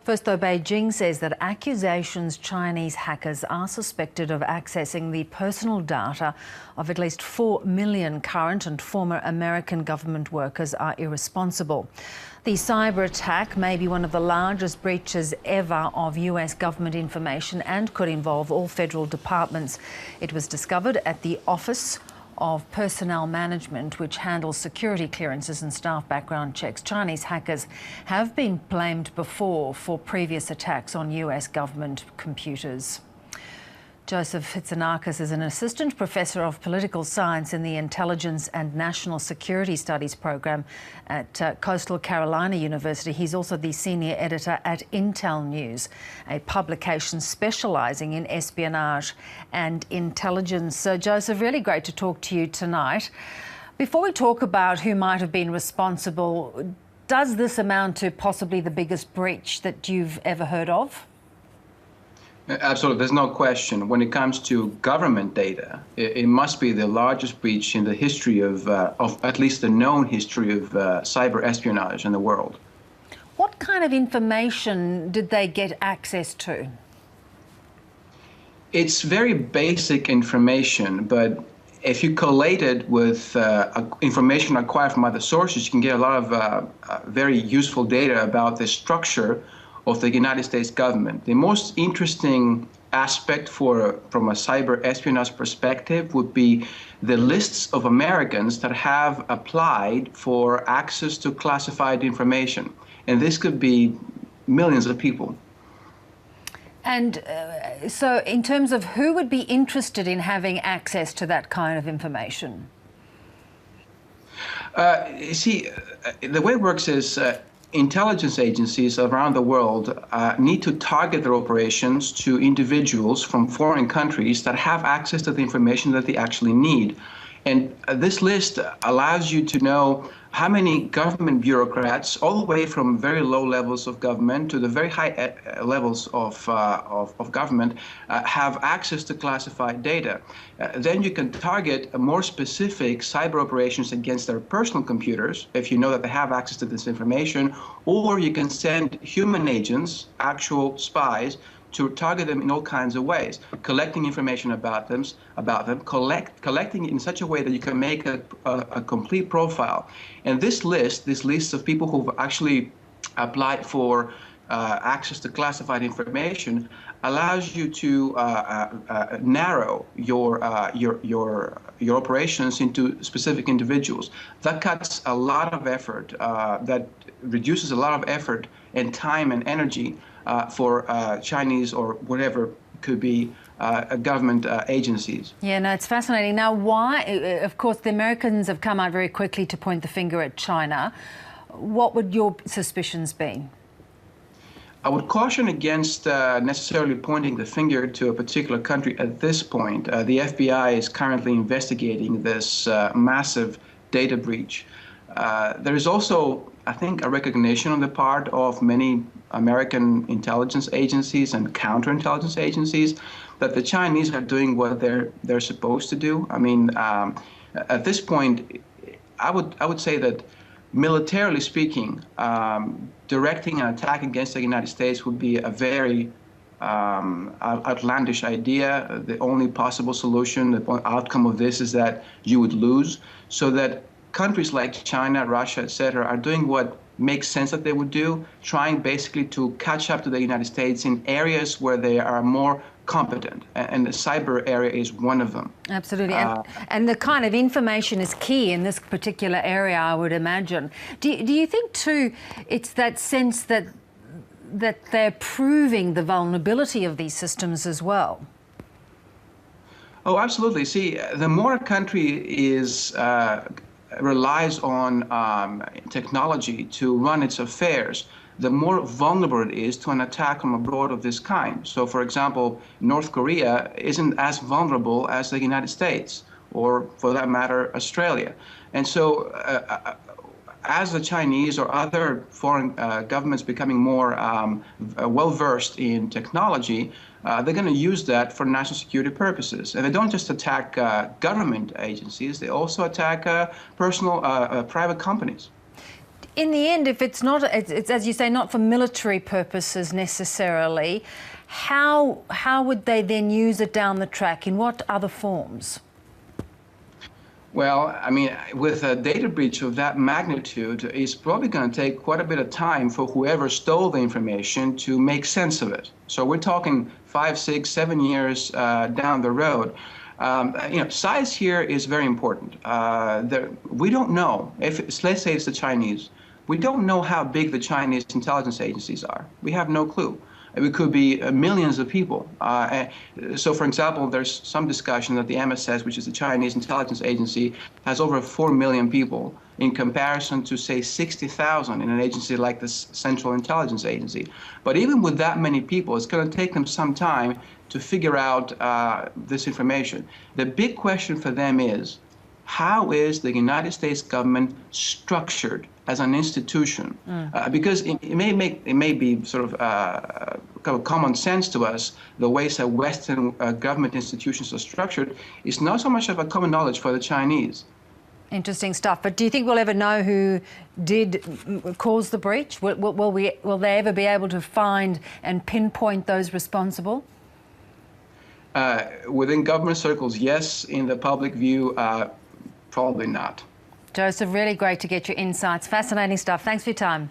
First, though, Beijing says that accusations Chinese hackers are suspected of accessing the personal data of at least 4 million current and former American government workers are irresponsible. The cyber attack may be one of the largest breaches ever of US government information and could involve all federal departments. It was discovered at the Office of Personnel Management, which handles security clearances and staff background checks. Chinese hackers have been blamed before for previous attacks on US government computers. Joseph Fitsanakis is an assistant professor of political science in the Intelligence and National Security Studies program at Coastal Carolina University. He's also the senior editor at intelNews, a publication specialising in espionage and intelligence. So, Joseph, really great to talk to you tonight. Before we talk about who might have been responsible, does this amount to possibly the biggest breach that you've ever heard of? Absolutely, there's no question. When it comes to government data, it must be the largest breach in the history of at least the known history of cyber espionage in the world. What kind of information did they get access to? It's very basic information, but if you collate it with information acquired from other sources, you can get a lot of very useful data about the structure of the United States government. The most interesting aspect from a cyber espionage perspective would be the lists of Americans that have applied for access to classified information. And this could be millions of people. And so in terms of who would be interested in having access to that kind of information? See, the way it works is intelligence agencies around the world need to target their operations to individuals from foreign countries that have access to the information that they actually need. And this list allows you to know how many government bureaucrats, all the way from very low levels of government to the very high levels of government, have access to classified data. Then you can target more specific cyber operations against their personal computers, if you know that they have access to this information, or you can send human agents, actual spies, to target them in all kinds of ways, collecting information about them, collecting it in such a way that you can make a complete profile. And this list of people who've actually applied for access to classified information allows you to narrow your operations into specific individuals. That cuts a lot of effort, that reduces a lot of effort and time and energy for Chinese or whatever could be government agencies. Yeah, no, it's fascinating. Now, why, of course, the Americans have come out very quickly to point the finger at China. What would your suspicions be? I would caution against necessarily pointing the finger to a particular country at this point. The FBI is currently investigating this massive data breach. There is also, I think, a recognition on the part of many American intelligence agencies and counterintelligence agencies that the Chinese are doing what they're supposed to do. I mean, at this point, I would say that militarily speaking, directing an attack against the United States would be a very outlandish idea. The only possible solution, the outcome of this is that you would lose, so that countries like China, Russia, etc., are doing what makes sense that they would do, trying basically to catch up to the United States in areas where they are more competent, and the cyber area is one of them. Absolutely, and the kind of information is key in this particular area, I would imagine. Do you think too it's that sense that they're proving the vulnerability of these systems as well? Oh, absolutely. See, the more a country relies on technology to run its affairs, the more vulnerable it is to an attack from abroad of this kind. So, for example, North Korea isn't as vulnerable as the United States, or for that matter, Australia. And so, as the Chinese or other foreign governments becoming more well-versed in technology, they're going to use that for national security purposes. And they don't just attack government agencies, they also attack private companies. In the end, if it's not, it's as you say, not for military purposes necessarily, how would they then use it down the track? In what other forms? Well, I mean, with a data breach of that magnitude, it's probably going to take quite a bit of time for whoever stole the information to make sense of it. So we're talking 5, 6, 7 years down the road. Size here is very important. We don't know, let's say it's the Chinese, we don't know how big the Chinese intelligence agencies are. We have no clue. It could be millions of people. So, for example, there's some discussion that the MSS, which is the Chinese intelligence agency, has over 4 million people in comparison to, say, 60,000 in an agency like the Central Intelligence Agency. But even with that many people, it's going to take them some time to figure out this information. The big question for them is, how is the United States government structured as an institution? Because it may be sort of kind of common sense to us, the ways that Western government institutions are structured is not so much of a common knowledge for the Chinese. Interesting stuff. But do you think we'll ever know who did cause the breach? Will they ever be able to find and pinpoint those responsible? Within government circles, yes. In the public view, probably not. Joseph, really great to get your insights. Fascinating stuff. Thanks for your time.